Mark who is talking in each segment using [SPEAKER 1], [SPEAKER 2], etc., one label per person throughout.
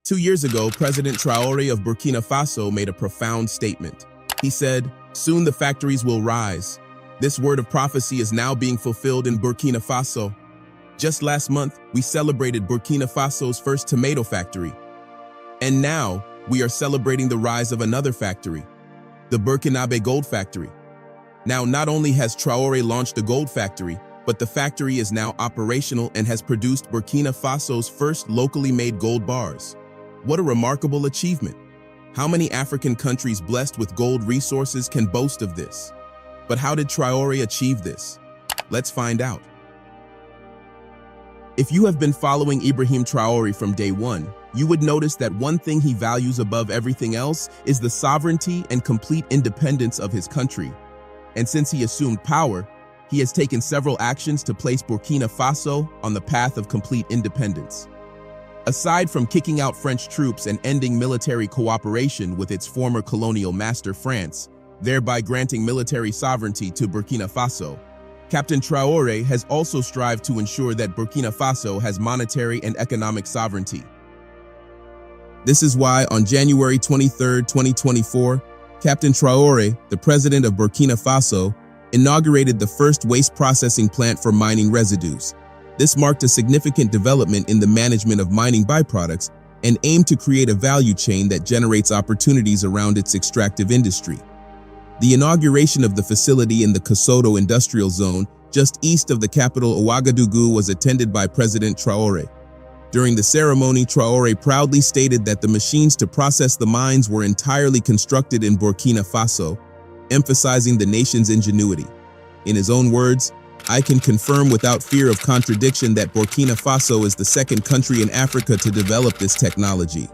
[SPEAKER 1] 2 years ago, President Traoré of Burkina Faso made a profound statement. He said, "Soon the factories will rise." This word of prophecy is now being fulfilled in Burkina Faso. Just last month, we celebrated Burkina Faso's first tomato factory. And now, we are celebrating the rise of another factory, the Burkinabe Gold Factory. Now, not only has Traoré launched a gold factory, but the factory is now operational and has produced Burkina Faso's first locally made gold bars. What a remarkable achievement! How many African countries blessed with gold resources can boast of this? But how did Traoré achieve this? Let's find out. If you have been following Ibrahim Traoré from day one, you would notice that one thing he values above everything else is the sovereignty and complete independence of his country. And since he assumed power, he has taken several actions to place Burkina Faso on the path of complete independence. Aside from kicking out French troops and ending military cooperation with its former colonial master France, thereby granting military sovereignty to Burkina Faso, Captain Traoré has also strived to ensure that Burkina Faso has monetary and economic sovereignty. This is why on January 23, 2024, Captain Traoré, the president of Burkina Faso, inaugurated the first waste processing plant for mining residues. This marked a significant development in the management of mining byproducts and aimed to create a value chain that generates opportunities around its extractive industry. The inauguration of the facility in the Kosoto industrial zone, just east of the capital Ouagadougou, was attended by President Traoré. During the ceremony, Traoré proudly stated that the machines to process the mines were entirely constructed in Burkina Faso, emphasizing the nation's ingenuity. In his own words, "I can confirm without fear of contradiction that Burkina Faso is the second country in Africa to develop this technology."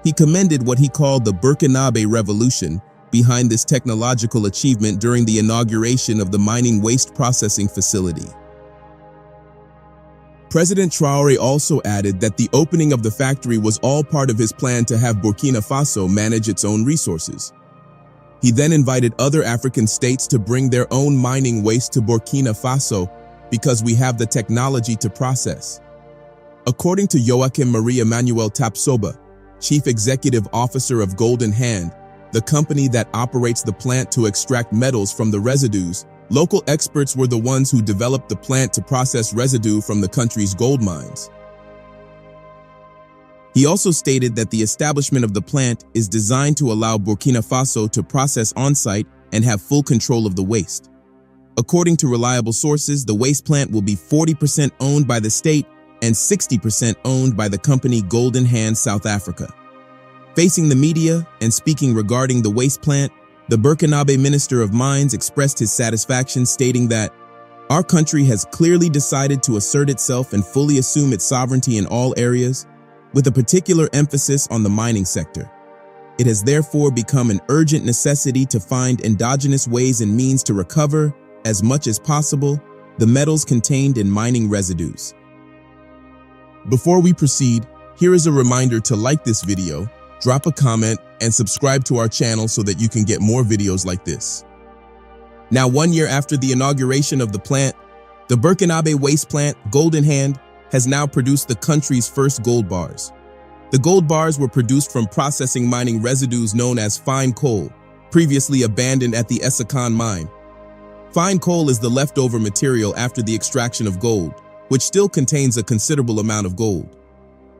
[SPEAKER 1] He commended what he called the Burkinabe Revolution behind this technological achievement during the inauguration of the mining waste processing facility. President Traoré also added that the opening of the factory was all part of his plan to have Burkina Faso manage its own resources. He then invited other African states to bring their own mining waste to Burkina Faso because we have the technology to process. According to Joachim Marie Emmanuel Tapsoba, Chief Executive Officer of Golden Hand, the company that operates the plant to extract metals from the residues, local experts were the ones who developed the plant to process residue from the country's gold mines. He also stated that the establishment of the plant is designed to allow Burkina Faso to process on-site and have full control of the waste. According to reliable sources, the waste plant will be 40% owned by the state and 60% owned by the company Golden Hand South Africa. Facing the media and speaking regarding the waste plant, the Burkinabe Minister of Mines expressed his satisfaction, stating that, "Our country has clearly decided to assert itself and fully assume its sovereignty in all areas, with a particular emphasis on the mining sector. It has therefore become an urgent necessity to find endogenous ways and means to recover, as much as possible, the metals contained in mining residues." Before we proceed, here is a reminder to like this video, drop a comment, and subscribe to our channel so that you can get more videos like this. Now, 1 year after the inauguration of the plant, the Burkinabe waste plant, Golden Hand, has now produced the country's first gold bars. The gold bars were produced from processing mining residues known as fine coal, previously abandoned at the Essakane mine. Fine coal is the leftover material after the extraction of gold, which still contains a considerable amount of gold.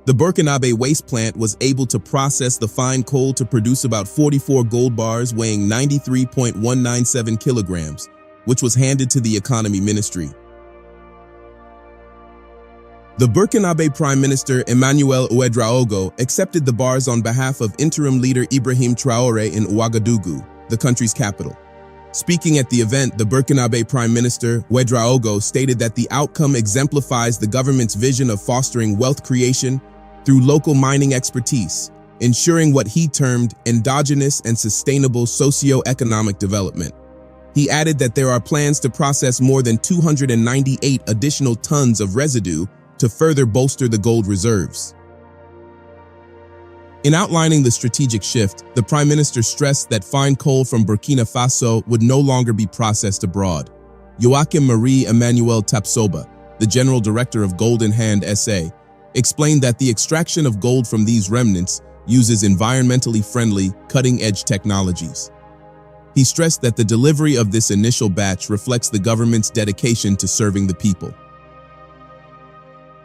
[SPEAKER 1] The Burkinabe waste plant was able to process the fine coal to produce about 44 gold bars weighing 93.197 kilograms, which was handed to the Economy Ministry. The Burkinabe Prime Minister Emmanuel Ouedraogo accepted the bars on behalf of interim leader Ibrahim Traoré in Ouagadougou, the country's capital. Speaking at the event, the Burkinabe Prime Minister Ouedraogo stated that the outcome exemplifies the government's vision of fostering wealth creation through local mining expertise, ensuring what he termed endogenous and sustainable socio-economic development. He added that there are plans to process more than 298 additional tons of residue to further bolster the gold reserves. In outlining the strategic shift, the Prime Minister stressed that fine coal from Burkina Faso would no longer be processed abroad. Joachim Marie Emmanuel Tapsoba, the General Director of Golden Hand SA, explained that the extraction of gold from these remnants uses environmentally friendly, cutting-edge technologies. He stressed that the delivery of this initial batch reflects the government's dedication to serving the people.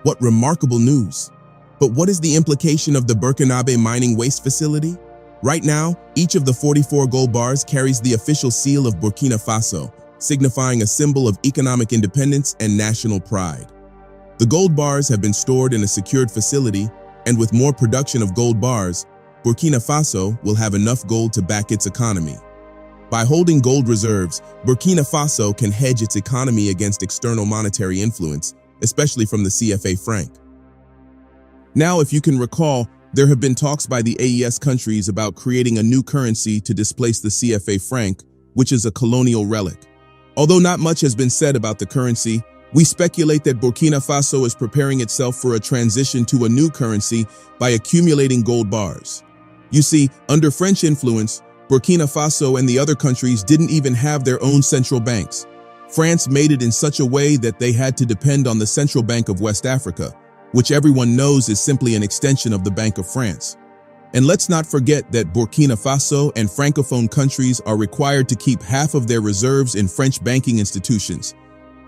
[SPEAKER 1] What remarkable news! But what is the implication of the Burkina mining waste facility? Right now, each of the 44 gold bars carries the official seal of Burkina Faso, signifying a symbol of economic independence and national pride. The gold bars have been stored in a secured facility, and with more production of gold bars, Burkina Faso will have enough gold to back its economy. By holding gold reserves, Burkina Faso can hedge its economy against external monetary influence, especially from the CFA franc. Now, if you can recall, there have been talks by the AES countries about creating a new currency to displace the CFA franc, which is a colonial relic. Although not much has been said about the currency, we speculate that Burkina Faso is preparing itself for a transition to a new currency by accumulating gold bars. You see, under French influence, Burkina Faso and the other countries didn't even have their own central banks. France made it in such a way that they had to depend on the Central Bank of West Africa, which everyone knows is simply an extension of the Bank of France. And let's not forget that Burkina Faso and Francophone countries are required to keep half of their reserves in French banking institutions.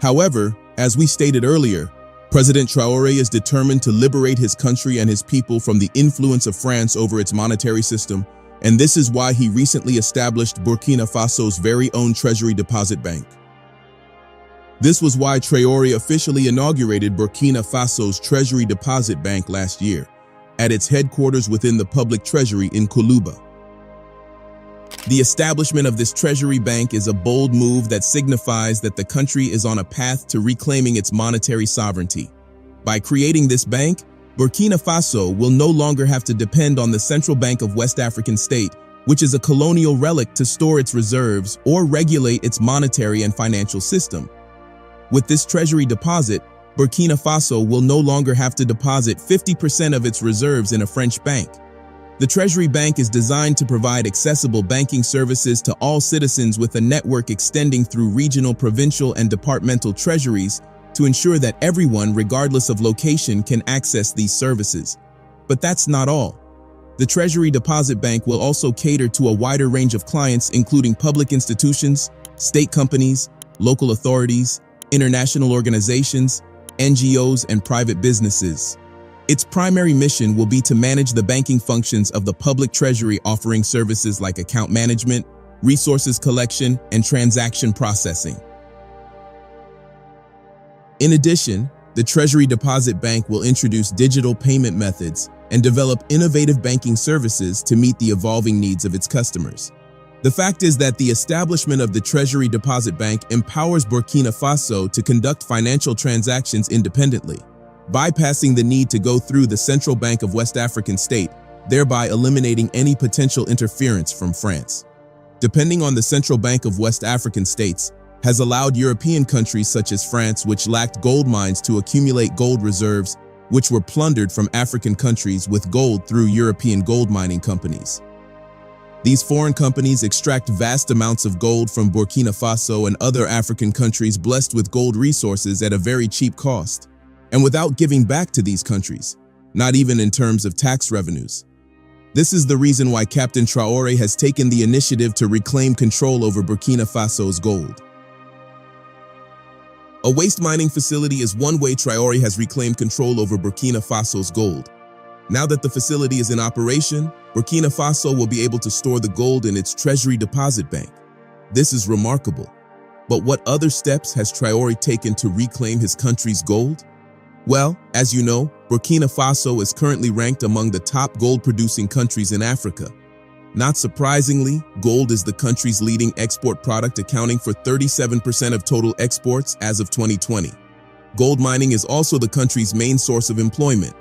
[SPEAKER 1] However, as we stated earlier, President Traoré is determined to liberate his country and his people from the influence of France over its monetary system, and this is why he recently established Burkina Faso's very own Treasury Deposit Bank. This was why Traoré officially inaugurated Burkina Faso's Treasury Deposit Bank last year, at its headquarters within the public treasury in Koulouba. The establishment of this treasury bank is a bold move that signifies that the country is on a path to reclaiming its monetary sovereignty. By creating this bank, Burkina Faso will no longer have to depend on the Central Bank of West African State, which is a colonial relic, to store its reserves or regulate its monetary and financial system. With this treasury deposit, Burkina Faso will no longer have to deposit 50% of its reserves in a French bank. The Treasury Bank is designed to provide accessible banking services to all citizens with a network extending through regional, provincial, and departmental treasuries to ensure that everyone, regardless of location, can access these services. But that's not all. The Treasury Deposit Bank will also cater to a wider range of clients, including public institutions, state companies, local authorities, international organizations, NGOs, and private businesses. Its primary mission will be to manage the banking functions of the public treasury, offering services like account management, resources collection, and transaction processing. In addition, the Treasury Deposit Bank will introduce digital payment methods and develop innovative banking services to meet the evolving needs of its customers. The fact is that the establishment of the Treasury Deposit Bank empowers Burkina Faso to conduct financial transactions independently, bypassing the need to go through the Central Bank of West African State, thereby eliminating any potential interference from France. Depending on the Central Bank of West African States has allowed European countries such as France, which lacked gold mines, to accumulate gold reserves, which were plundered from African countries with gold through European gold mining companies. These foreign companies extract vast amounts of gold from Burkina Faso and other African countries blessed with gold resources at a very cheap cost, and without giving back to these countries, not even in terms of tax revenues. This is the reason why Captain Traoré has taken the initiative to reclaim control over Burkina Faso's gold. A waste mining facility is one way Traoré has reclaimed control over Burkina Faso's gold. Now that the facility is in operation, Burkina Faso will be able to store the gold in its Treasury Deposit Bank. This is remarkable. But what other steps has Traoré taken to reclaim his country's gold? Well, as you know, Burkina Faso is currently ranked among the top gold-producing countries in Africa. Not surprisingly, gold is the country's leading export product, accounting for 37% of total exports as of 2020. Gold mining is also the country's main source of employment.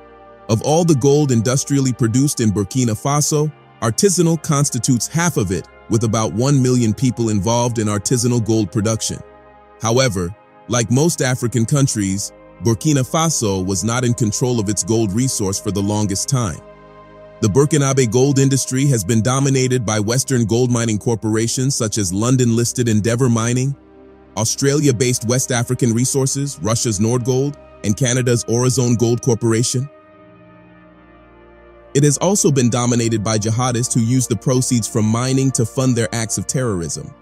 [SPEAKER 1] Of all the gold industrially produced in Burkina Faso, artisanal constitutes half of it, with about 1 million people involved in artisanal gold production. However, like most African countries, Burkina Faso was not in control of its gold resource for the longest time. The Burkinabe gold industry has been dominated by Western gold mining corporations such as London-listed Endeavour Mining, Australia-based West African Resources, Russia's Nordgold, and Canada's Aurizon Gold Corporation. It has also been dominated by jihadists who use the proceeds from mining to fund their acts of terrorism.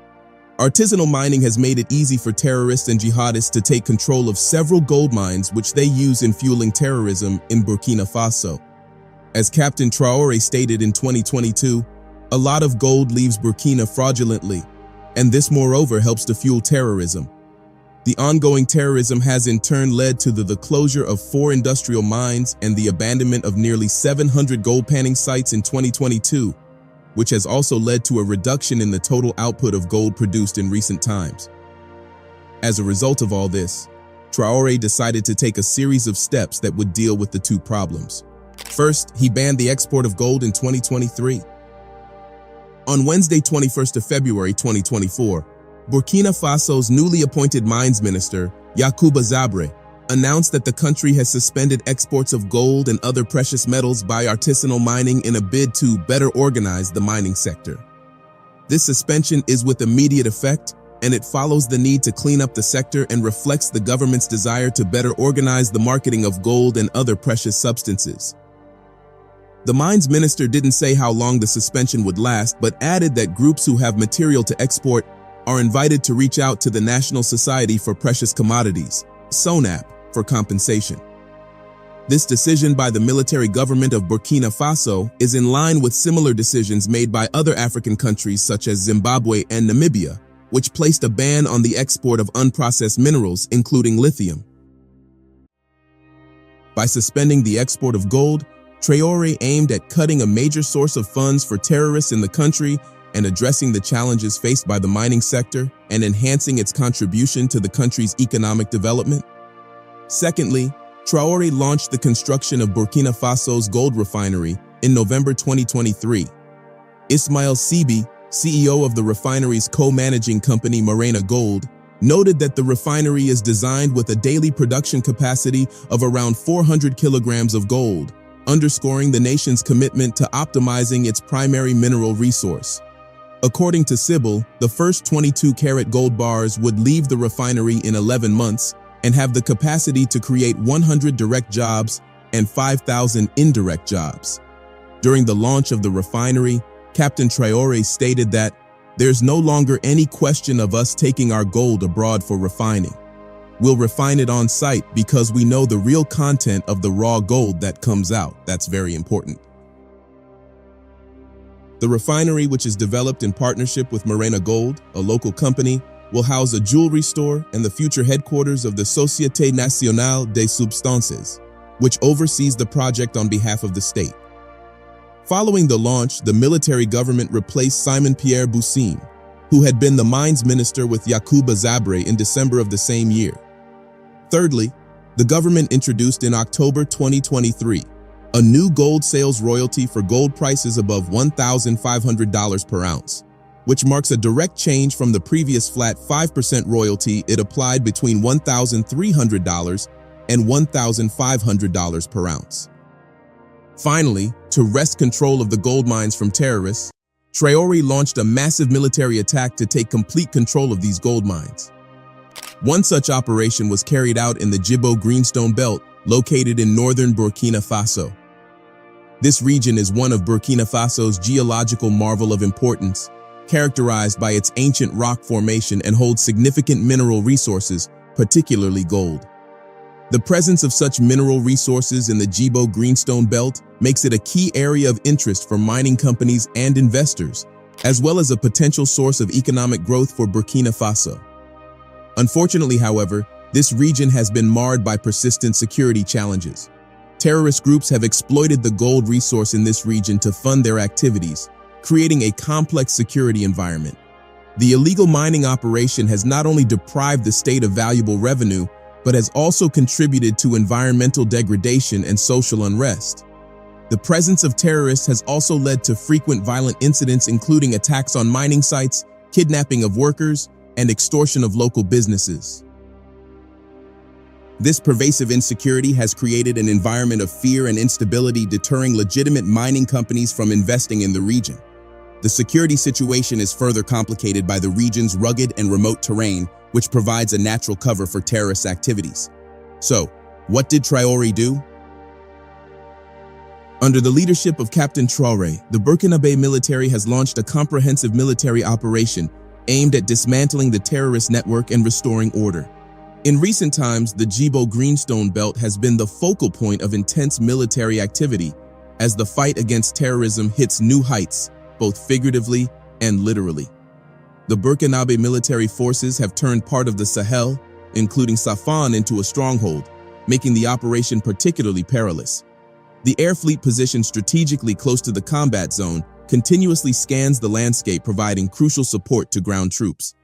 [SPEAKER 1] Artisanal mining has made it easy for terrorists and jihadists to take control of several gold mines which they use in fueling terrorism in Burkina Faso. As Captain Traoré stated in 2022, a lot of gold leaves Burkina fraudulently, and this moreover helps to fuel terrorism. The ongoing terrorism has in turn led to the closure of 4 industrial mines and the abandonment of nearly 700 gold panning sites in 2022, which has also led to a reduction in the total output of gold produced in recent times. As a result of all this, Traoré decided to take a series of steps that would deal with the 2 problems. First, he banned the export of gold in 2023. On Wednesday, 21st of February 2024, Burkina Faso's newly appointed mines minister, Yakuba Zabre, announced that the country has suspended exports of gold and other precious metals by artisanal mining in a bid to better organize the mining sector. This suspension is with immediate effect, and it follows the need to clean up the sector and reflects the government's desire to better organize the marketing of gold and other precious substances. The mines minister didn't say how long the suspension would last, but added that groups who have material to export are invited to reach out to the National Society for Precious Commodities, SONAP, for compensation. This decision by the military government of Burkina Faso is in line with similar decisions made by other African countries such as Zimbabwe and Namibia, which placed a ban on the export of unprocessed minerals, including lithium. By suspending the export of gold, Traoré aimed at cutting a major source of funds for terrorists in the country and addressing the challenges faced by the mining sector and enhancing its contribution to the country's economic development. Secondly, Traoré launched the construction of Burkina Faso's gold refinery in November 2023. Ismail Sibi, CEO of the refinery's co-managing company Morena Gold, noted that the refinery is designed with a daily production capacity of around 400 kilograms of gold, underscoring the nation's commitment to optimizing its primary mineral resource. According to Sibyl, the first 22-carat gold bars would leave the refinery in 11 months and have the capacity to create 100 direct jobs and 5,000 indirect jobs. During the launch of the refinery, Captain Traoré stated that there's no longer any question of us taking our gold abroad for refining. We'll refine it on site because we know the real content of the raw gold that comes out. That's very important. The refinery, which is developed in partnership with Morena Gold, a local company, will house a jewelry store and the future headquarters of the Société Nationale des Substances, which oversees the project on behalf of the state. Following the launch, the military government replaced Simon Pierre Boussin, who had been the mines minister with Yakuba Zabre in December of the same year. Thirdly, the government introduced in October 2023 a new gold sales royalty for gold prices above $1,500 per ounce, which marks a direct change from the previous flat 5% royalty it applied between $1,300 and $1,500 per ounce. Finally, to wrest control of the gold mines from terrorists, Traoré launched a massive military attack to take complete control of these gold mines. One such operation was carried out in the Djibo Greenstone Belt, located in northern Burkina Faso. This region is one of Burkina Faso's geological marvel of importance, characterized by its ancient rock formation and holds significant mineral resources, particularly gold. The presence of such mineral resources in the Djibo Greenstone Belt makes it a key area of interest for mining companies and investors, as well as a potential source of economic growth for Burkina Faso. Unfortunately, however, this region has been marred by persistent security challenges. Terrorist groups have exploited the gold resource in this region to fund their activities, creating a complex security environment. The illegal mining operation has not only deprived the state of valuable revenue, but has also contributed to environmental degradation and social unrest. The presence of terrorists has also led to frequent violent incidents, including attacks on mining sites, kidnapping of workers, and extortion of local businesses. This pervasive insecurity has created an environment of fear and instability, deterring legitimate mining companies from investing in the region. The security situation is further complicated by the region's rugged and remote terrain, which provides a natural cover for terrorist activities. So, what did Traoré do? Under the leadership of Captain Traoré, the Burkinabe military has launched a comprehensive military operation aimed at dismantling the terrorist network and restoring order. In recent times, the Djibo Greenstone Belt has been the focal point of intense military activity as the fight against terrorism hits new heights, both figuratively and literally. The Burkinabe military forces have turned part of the Sahel, including Safan, into a stronghold, making the operation particularly perilous. The air fleet, positioned strategically close to the combat zone, continuously scans the landscape, providing crucial support to ground troops.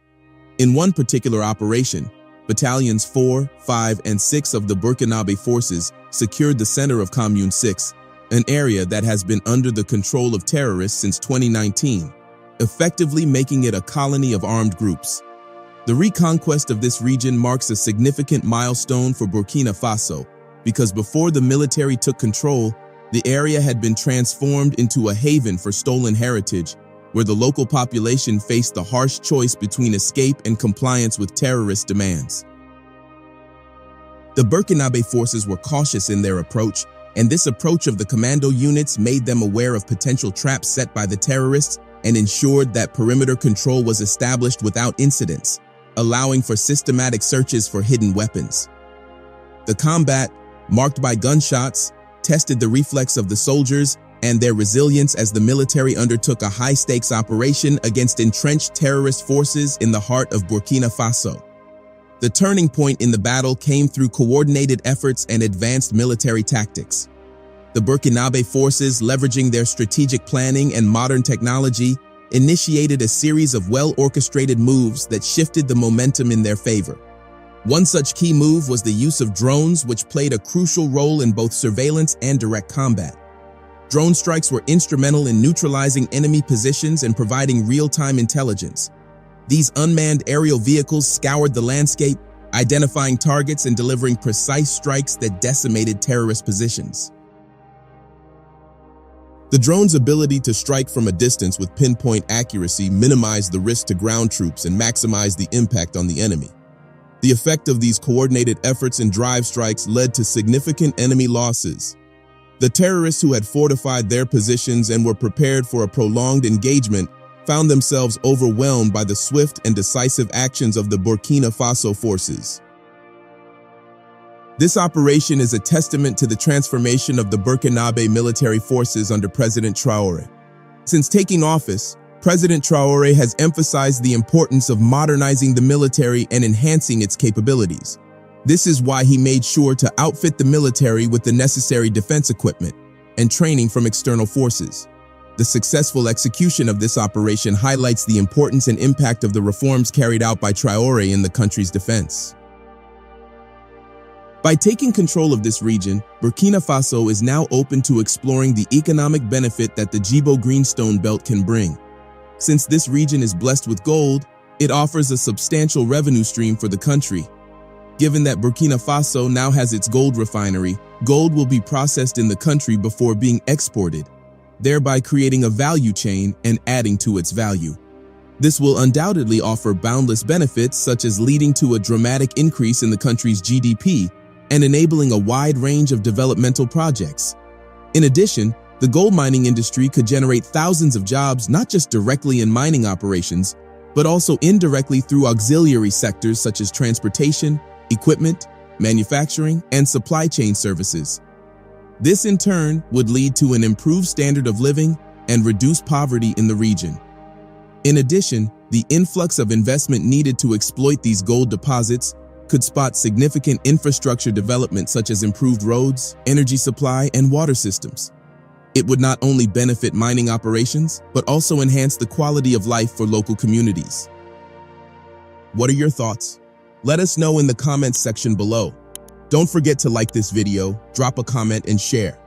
[SPEAKER 1] In one particular operation, Battalions 4, 5, and 6 of the Burkinabe forces secured the center of Commune 6, an area that has been under the control of terrorists since 2019, effectively making it a colony of armed groups. The reconquest of this region marks a significant milestone for Burkina Faso, because before the military took control, the area had been transformed into a haven for stolen heritage, where the local population faced the harsh choice between escape and compliance with terrorist demands. The Burkinabe forces were cautious in their approach, and this approach of the commando units made them aware of potential traps set by the terrorists and ensured that perimeter control was established without incidents, allowing for systematic searches for hidden weapons. The combat, marked by gunshots, tested the reflex of the soldiers and their resilience as the military undertook a high-stakes operation against entrenched terrorist forces in the heart of Burkina Faso. The turning point in the battle came through coordinated efforts and advanced military tactics. The Burkinabe forces, leveraging their strategic planning and modern technology, initiated a series of well-orchestrated moves that shifted the momentum in their favor. One such key move was the use of drones, which played a crucial role in both surveillance and direct combat. Drone strikes were instrumental in neutralizing enemy positions and providing real-time intelligence. These unmanned aerial vehicles scoured the landscape, identifying targets and delivering precise strikes that decimated terrorist positions. The drone's ability to strike from a distance with pinpoint accuracy minimized the risk to ground troops and maximized the impact on the enemy. The effect of these coordinated efforts and drive strikes led to significant enemy losses. The terrorists, who had fortified their positions and were prepared for a prolonged engagement, found themselves overwhelmed by the swift and decisive actions of the Burkina Faso forces. This operation is a testament to the transformation of the Burkinabe military forces under President Traoré. Since taking office, President Traoré has emphasized the importance of modernizing the military and enhancing its capabilities. This is why he made sure to outfit the military with the necessary defense equipment and training from external forces. The successful execution of this operation highlights the importance and impact of the reforms carried out by Traoré in the country's defense. By taking control of this region, Burkina Faso is now open to exploring the economic benefit that the Djibo Greenstone Belt can bring. Since this region is blessed with gold, it offers a substantial revenue stream for the country. Given that Burkina Faso now has its gold refinery, gold will be processed in the country before being exported, thereby creating a value chain and adding to its value. This will undoubtedly offer boundless benefits, such as leading to a dramatic increase in the country's GDP and enabling a wide range of developmental projects. In addition, the gold mining industry could generate thousands of jobs, not just directly in mining operations, but also indirectly through auxiliary sectors such as transportation, equipment, manufacturing, and supply chain services. This in turn would lead to an improved standard of living and reduce poverty in the region. In addition, the influx of investment needed to exploit these gold deposits could spot significant infrastructure development such as improved roads, energy supply, and water systems. It would not only benefit mining operations, but also enhance the quality of life for local communities. What are your thoughts? Let us know in the comments section below. Don't forget to like this video, drop a comment, and share.